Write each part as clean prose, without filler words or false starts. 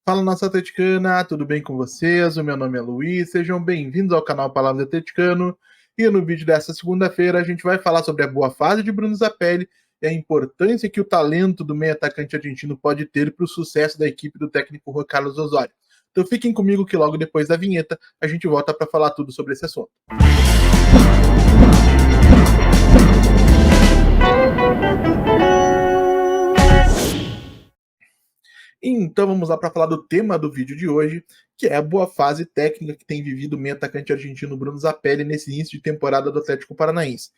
Fala, nossa atleticana, tudo bem com vocês? O meu nome é Luiz, sejam bem-vindos ao canal Palavras Atleticano. E no vídeo dessa segunda-feira a gente vai falar sobre a boa fase de Bruno Zapelli e a importância que o talento do meio atacante argentino pode ter para o sucesso da equipe do técnico Juan Carlos Osório. Então fiquem comigo que logo depois da vinheta a gente volta para falar tudo sobre esse assunto. Então vamos lá para falar do tema do vídeo de hoje, que é a boa fase técnica que tem vivido o meio atacante argentino Bruno Zapelli nesse início de temporada do Atlético Paranaense.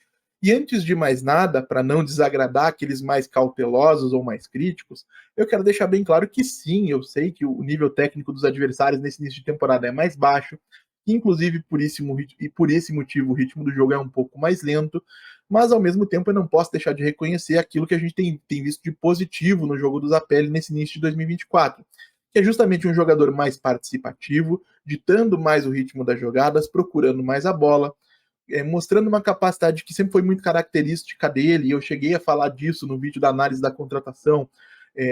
E antes de mais nada, para não desagradar aqueles mais cautelosos ou mais críticos, eu quero deixar bem claro que sim, eu sei que o nível técnico dos adversários nesse início de temporada é mais baixo, inclusive por esse motivo o ritmo do jogo é um pouco mais lento, mas ao mesmo tempo eu não posso deixar de reconhecer aquilo que a gente tem visto de positivo no jogo do Zapelli nesse início de 2024, que é justamente um jogador mais participativo, ditando mais o ritmo das jogadas, procurando mais a bola, mostrando uma capacidade que sempre foi muito característica dele, e eu cheguei a falar disso no vídeo da análise da contratação,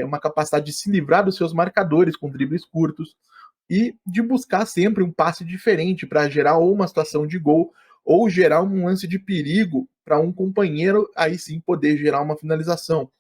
uma capacidade de se livrar dos seus marcadores com dribles curtos, e de buscar sempre um passe diferente para gerar ou uma situação de gol ou gerar um lance de perigo para um companheiro aí sim poder gerar uma finalização.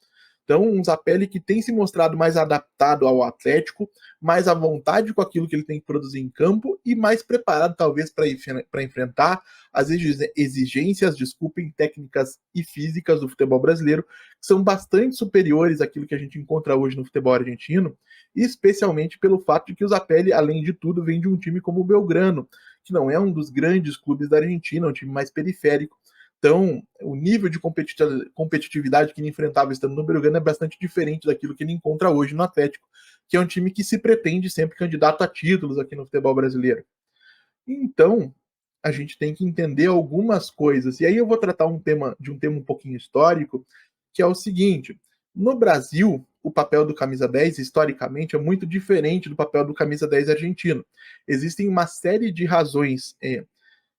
Então, um Zapelli que tem se mostrado mais adaptado ao Atlético, mais à vontade com aquilo que ele tem que produzir em campo e mais preparado, talvez, para enfrentar as exigências, desculpem, técnicas e físicas do futebol brasileiro, que são bastante superiores àquilo que a gente encontra hoje no futebol argentino, especialmente pelo fato de que o Zapelli, além de tudo, vem de um time como o Belgrano, que não é um dos grandes clubes da Argentina, é um time mais periférico. Então, o nível de competitividade que ele enfrentava estando no Belgrano é bastante diferente daquilo que ele encontra hoje no Atlético, que é um time que se pretende sempre candidato a títulos aqui no futebol brasileiro. Então, a gente tem que entender algumas coisas. E aí eu vou tratar de um tema um pouquinho histórico, que é o seguinte: no Brasil, o papel do camisa 10, historicamente, é muito diferente do papel do camisa 10 argentino. Existem uma série de razões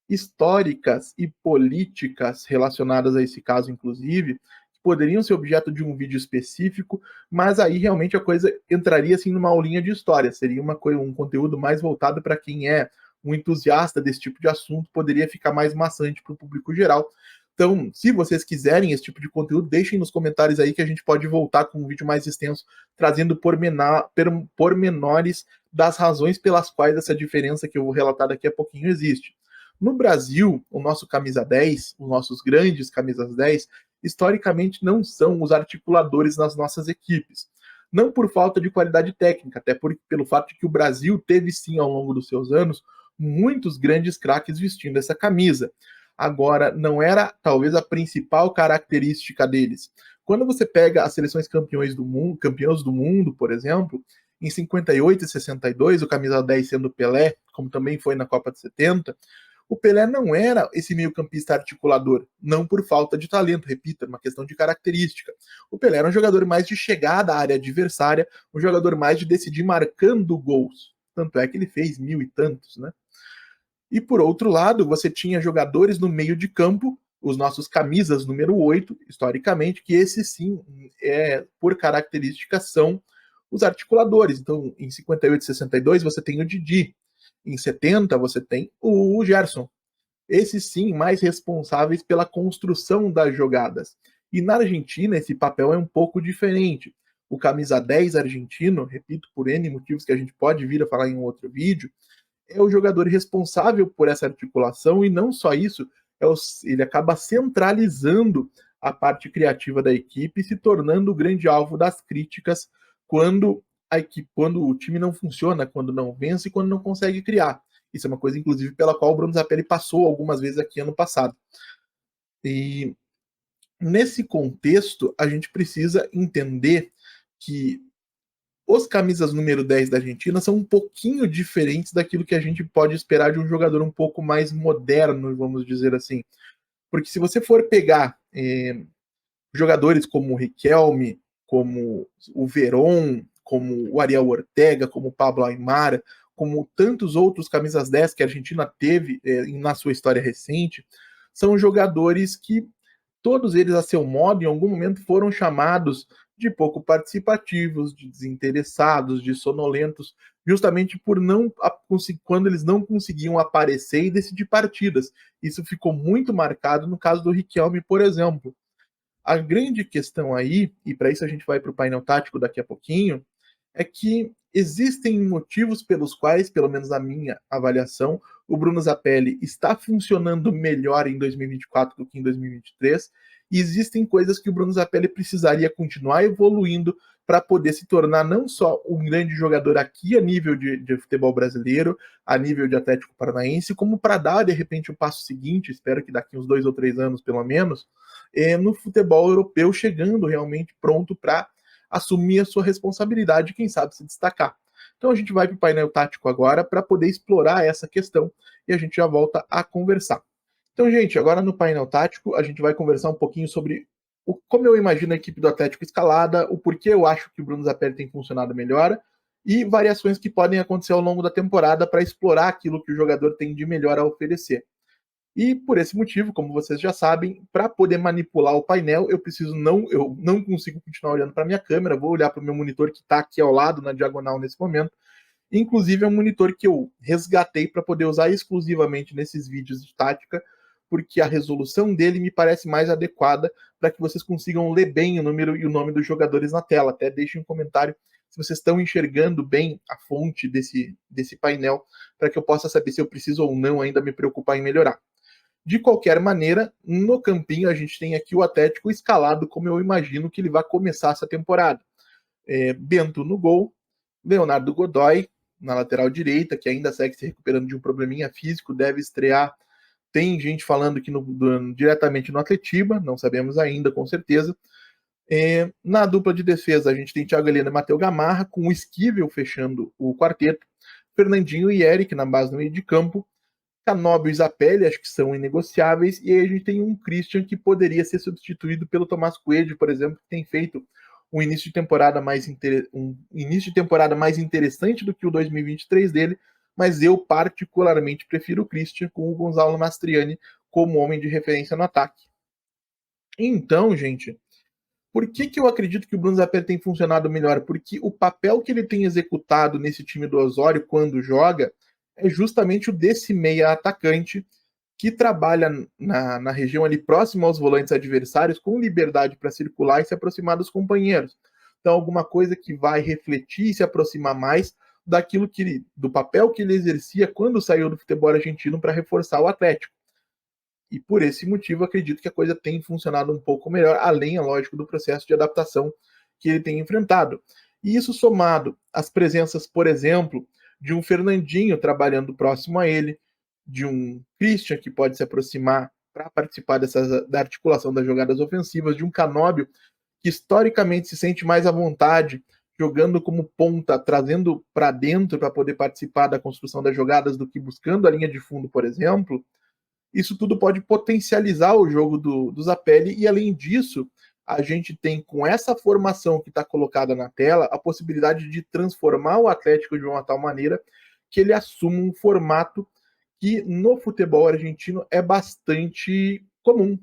históricas e políticas relacionadas a esse caso, inclusive, que poderiam ser objeto de um vídeo específico, mas aí realmente a coisa entraria assim numa aulinha de história, seria um conteúdo mais voltado para quem é um entusiasta desse tipo de assunto, poderia ficar mais maçante para o público geral. Então, se vocês quiserem esse tipo de conteúdo, deixem nos comentários aí que a gente pode voltar com um vídeo mais extenso, trazendo pormenores das razões pelas quais essa diferença que eu vou relatar daqui a pouquinho existe. No Brasil, o nosso camisa 10, os nossos grandes camisas 10, historicamente não são os articuladores nas nossas equipes. Não por falta de qualidade técnica, até pelo fato de que o Brasil teve sim, ao longo dos seus anos, muitos grandes craques vestindo essa camisa. Agora, não era talvez a principal característica deles. Quando você pega as seleções campeãs do mundo, por exemplo, em 58 e 62, o camisa 10 sendo Pelé, como também foi na Copa de 70, o Pelé não era esse meio-campista articulador, não por falta de talento, repito, é uma questão de característica. O Pelé era um jogador mais de chegada à área adversária, um jogador mais de decidir marcando gols. Tanto é que ele fez 1000 e tantos, né? E por outro lado, você tinha jogadores no meio de campo, os nossos camisas número 8, historicamente, que esses sim, por característica, são os articuladores. Então, em 58 e 62, você tem o Didi. Em 70, você tem o Gerson. Esses sim, mais responsáveis pela construção das jogadas. E na Argentina, esse papel é um pouco diferente. O camisa 10 argentino, repito, por N motivos que a gente pode vir a falar em um outro vídeo, é o jogador responsável por essa articulação e não só isso, ele acaba centralizando a parte criativa da equipe e se tornando o grande alvo das críticas quando o time não funciona, quando não vence e quando não consegue criar. Isso é uma coisa, inclusive, pela qual o Bruno Zapelli passou algumas vezes aqui ano passado. E nesse contexto, a gente precisa entender que os camisas número 10 da Argentina são um pouquinho diferentes daquilo que a gente pode esperar de um jogador um pouco mais moderno, vamos dizer assim. Porque se você for pegar jogadores como o Riquelme, como o Verón, como o Ariel Ortega, como o Pablo Aimar, como tantos outros camisas 10 que a Argentina teve na sua história recente, são jogadores que todos eles, a seu modo, em algum momento foram chamados de pouco participativos, de desinteressados, de sonolentos, justamente por quando eles não conseguiam aparecer e decidir partidas. Isso ficou muito marcado no caso do Riquelme, por exemplo. A grande questão aí, e para isso a gente vai para o painel tático daqui a pouquinho, é que existem motivos pelos quais, pelo menos a minha avaliação, o Bruno Zapelli está funcionando melhor em 2024 do que em 2023, e existem coisas que o Bruno Zapelli precisaria continuar evoluindo para poder se tornar não só um grande jogador aqui a nível de futebol brasileiro, a nível de Atlético Paranaense, como para dar, de repente, o passo seguinte, espero que daqui uns 2 ou 3 anos, pelo menos, no futebol europeu, chegando realmente pronto para assumir a sua responsabilidade e, quem sabe, se destacar. Então a gente vai para o painel tático agora para poder explorar essa questão e a gente já volta a conversar. Então, gente, agora no painel tático a gente vai conversar um pouquinho sobre como eu imagino a equipe do Atlético escalada, o porquê eu acho que o Bruno Zapelli tem funcionado melhor e variações que podem acontecer ao longo da temporada para explorar aquilo que o jogador tem de melhor a oferecer. E por esse motivo, como vocês já sabem, para poder manipular o painel, eu não consigo continuar olhando para minha câmera, vou olhar para o meu monitor que está aqui ao lado, na diagonal nesse momento. Inclusive é um monitor que eu resgatei para poder usar exclusivamente nesses vídeos de tática, porque a resolução dele me parece mais adequada para que vocês consigam ler bem o número e o nome dos jogadores na tela. Até deixem um comentário se vocês estão enxergando bem a fonte desse painel, para que eu possa saber se eu preciso ou não ainda me preocupar em melhorar. De qualquer maneira, no campinho a gente tem aqui o Atlético escalado como eu imagino que ele vai começar essa temporada. Bento no gol, Leonardo Godoy na lateral direita, que ainda segue se recuperando de um probleminha físico, deve estrear. Tem gente falando que diretamente no Atletiba, não sabemos ainda com certeza. Na dupla de defesa a gente tem Thiago Heleno e Matheus Gamarra, com o Esquivel fechando o quarteto, Fernandinho e Eric na base no meio de campo, Canóbio e Zapelli, acho que são inegociáveis, e aí a gente tem um Christian que poderia ser substituído pelo Tomás Coelho, por exemplo, que tem feito um início de temporada mais interessante do que o 2023 dele, mas eu particularmente prefiro o Christian com o Gonzalo Mastriani como homem de referência no ataque. Então, gente, por que eu acredito que o Bruno Zapelli tem funcionado melhor? Porque o papel que ele tem executado nesse time do Osório quando joga é justamente o desse meia atacante que trabalha na região ali próximo aos volantes adversários com liberdade para circular e se aproximar dos companheiros. Então, alguma coisa que vai refletir e se aproximar mais do papel que ele exercia quando saiu do futebol argentino para reforçar o Atlético. E por esse motivo, acredito que a coisa tem funcionado um pouco melhor, além, é lógico, do processo de adaptação que ele tem enfrentado. E isso somado às presenças, por exemplo, de um Fernandinho trabalhando próximo a ele, de um Christian que pode se aproximar para participar da articulação das jogadas ofensivas, de um Canóbio que historicamente se sente mais à vontade jogando como ponta, trazendo para dentro para poder participar da construção das jogadas do que buscando a linha de fundo, por exemplo. Isso tudo pode potencializar o jogo do Zapelli e, além disso, a gente tem, com essa formação que está colocada na tela, a possibilidade de transformar o Atlético de uma tal maneira que ele assuma um formato que no futebol argentino é bastante comum,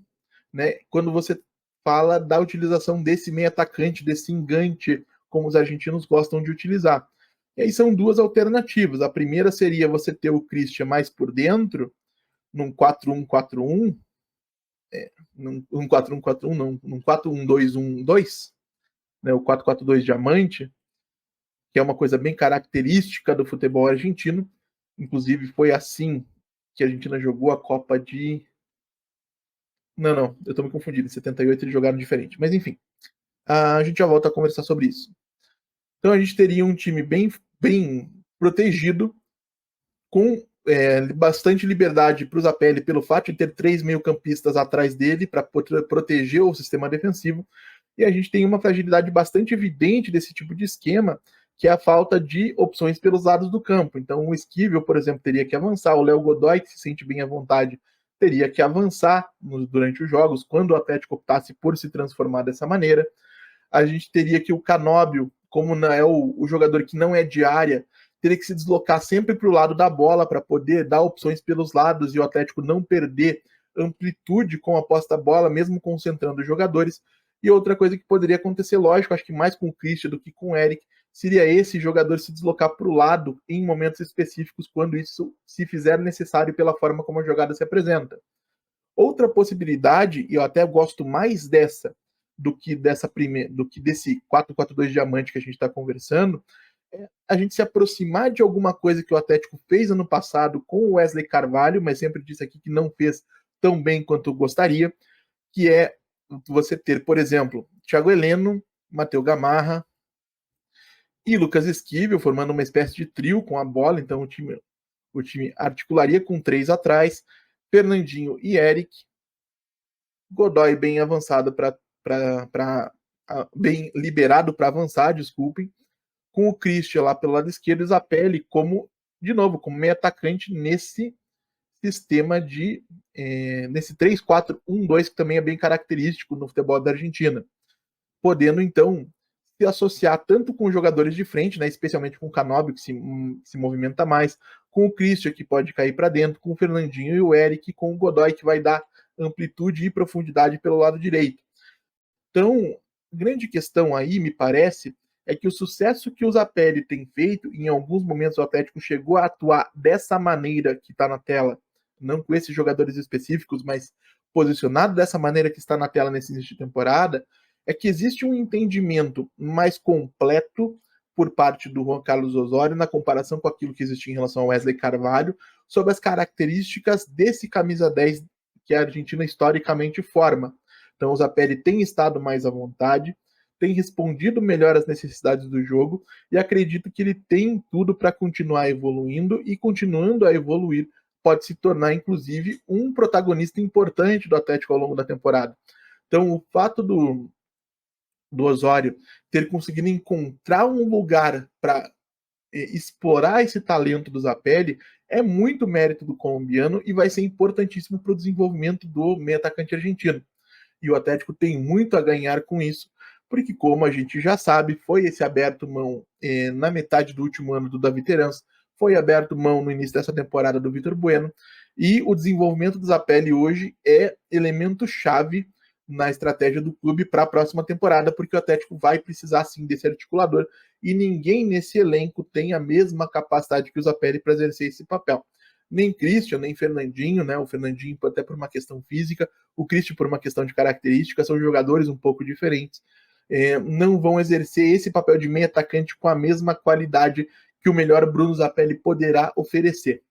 né? Quando você fala da utilização desse meio atacante, desse engante, como os argentinos gostam de utilizar. E aí são duas alternativas. A primeira seria você ter o Christian mais por dentro, num 4-1-4-1, num 4-1-4-1 não, num 4-1-2-1-2, né, o 4-4-2 diamante, que é uma coisa bem característica do futebol argentino. Inclusive foi assim que a Argentina jogou a Copa de... Não, eu tô me confundindo. Em 78 eles jogaram diferente. Mas enfim, a gente já volta a conversar sobre isso. Então a gente teria um time bem protegido, com bastante liberdade para o Zapelli pelo fato de ter 3 meio-campistas atrás dele para proteger o sistema defensivo. E a gente tem uma fragilidade bastante evidente desse tipo de esquema, que é a falta de opções pelos lados do campo. Então o Esquivel, por exemplo, teria que avançar, o Léo Godoy, que se sente bem à vontade, teria que avançar durante os jogos, quando o Atlético optasse por se transformar dessa maneira. A gente teria que o Canóbio, como não é o jogador que não é de área, teria que se deslocar sempre para o lado da bola para poder dar opções pelos lados e o Atlético não perder amplitude com a posse da bola, mesmo concentrando os jogadores. E outra coisa que poderia acontecer, lógico, acho que mais com o Christian do que com o Eric, seria esse jogador se deslocar para o lado em momentos específicos, quando isso se fizer necessário pela forma como a jogada se apresenta. Outra possibilidade, e eu até gosto mais dessa do que desse 4-4-2 diamante que a gente está conversando, é a gente se aproximar de alguma coisa que o Atlético fez ano passado com o Wesley Carvalho, mas sempre disse aqui que não fez tão bem quanto gostaria, que é você ter, por exemplo, Thiago Heleno, Matheus Gamarra e Lucas Esquivel formando uma espécie de trio com a bola, então o time articularia com 3 atrás, Fernandinho e Eric, Godoy bem avançado bem liberado para avançar, desculpem, com o Christian lá pelo lado esquerdo e Zapelli como, de novo, como meio atacante nesse sistema nesse 3-4-1-2 que também é bem característico no futebol da Argentina, podendo então se associar tanto com jogadores de frente, né, especialmente com o Canóbio, que se movimenta mais, com o Christian, que pode cair para dentro, com o Fernandinho e o Eric, com o Godoy, que vai dar amplitude e profundidade pelo lado direito. Então, grande questão aí, me parece, é que o sucesso que o Zapelli tem feito, em alguns momentos o Atlético chegou a atuar dessa maneira que está na tela, não com esses jogadores específicos, mas posicionado dessa maneira que está na tela nesse início de temporada, é que existe um entendimento mais completo por parte do Juan Carlos Osório na comparação com aquilo que existia em relação ao Wesley Carvalho, sobre as características desse camisa 10 que a Argentina historicamente forma. Então o Zapelli tem estado mais à vontade, tem respondido melhor às necessidades do jogo e acredito que ele tem tudo para continuar evoluindo e continuando a evoluir pode se tornar inclusive um protagonista importante do Atlético ao longo da temporada. Então o fato do Osório ter conseguido encontrar um lugar para explorar esse talento do Zapelli é muito mérito do colombiano e vai ser importantíssimo para o desenvolvimento do meio atacante argentino. E o Atlético tem muito a ganhar com isso, porque, como a gente já sabe, foi esse aberto mão na metade do último ano do David Terans, foi aberto mão no início dessa temporada do Vitor Bueno, e o desenvolvimento do Zapelli hoje é elemento-chave na estratégia do clube para a próxima temporada, porque o Atlético vai precisar sim desse articulador, e ninguém nesse elenco tem a mesma capacidade que o Zapelli para exercer esse papel. Nem Christian, nem Fernandinho, né? O Fernandinho até por uma questão física, o Christian por uma questão de características, são jogadores um pouco diferentes. Não vão exercer esse papel de meio atacante com a mesma qualidade que o melhor Bruno Zapelli poderá oferecer.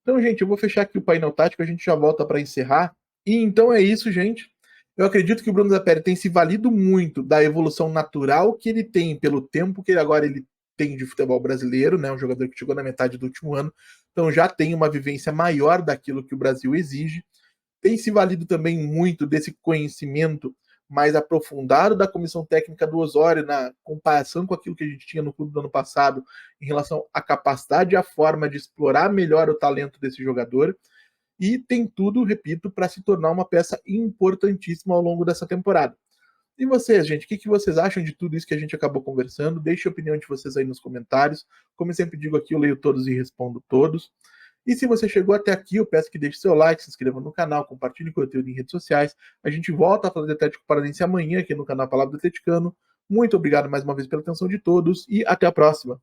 Então, gente, eu vou fechar aqui o painel tático, a gente já volta para encerrar. E então é isso, gente. Eu acredito que o Bruno Zapelli tem se valido muito da evolução natural que ele tem pelo tempo que ele tem de futebol brasileiro, né? Um jogador que chegou na metade do último ano, então já tem uma vivência maior daquilo que o Brasil exige. Tem se valido também muito desse conhecimento mais aprofundado da comissão técnica do Osório na comparação com aquilo que a gente tinha no clube do ano passado em relação à capacidade e à forma de explorar melhor o talento desse jogador. E tem tudo, repito, para se tornar uma peça importantíssima ao longo dessa temporada. E vocês, gente, o que vocês acham de tudo isso que a gente acabou conversando? Deixe a opinião de vocês aí nos comentários. Como eu sempre digo aqui, eu leio todos e respondo todos. E se você chegou até aqui, eu peço que deixe seu like, se inscreva no canal, compartilhe o conteúdo em redes sociais. A gente volta a falar de Atlético Paranaense amanhã aqui no canal Palavra do Atleticano. Muito obrigado mais uma vez pela atenção de todos e até a próxima.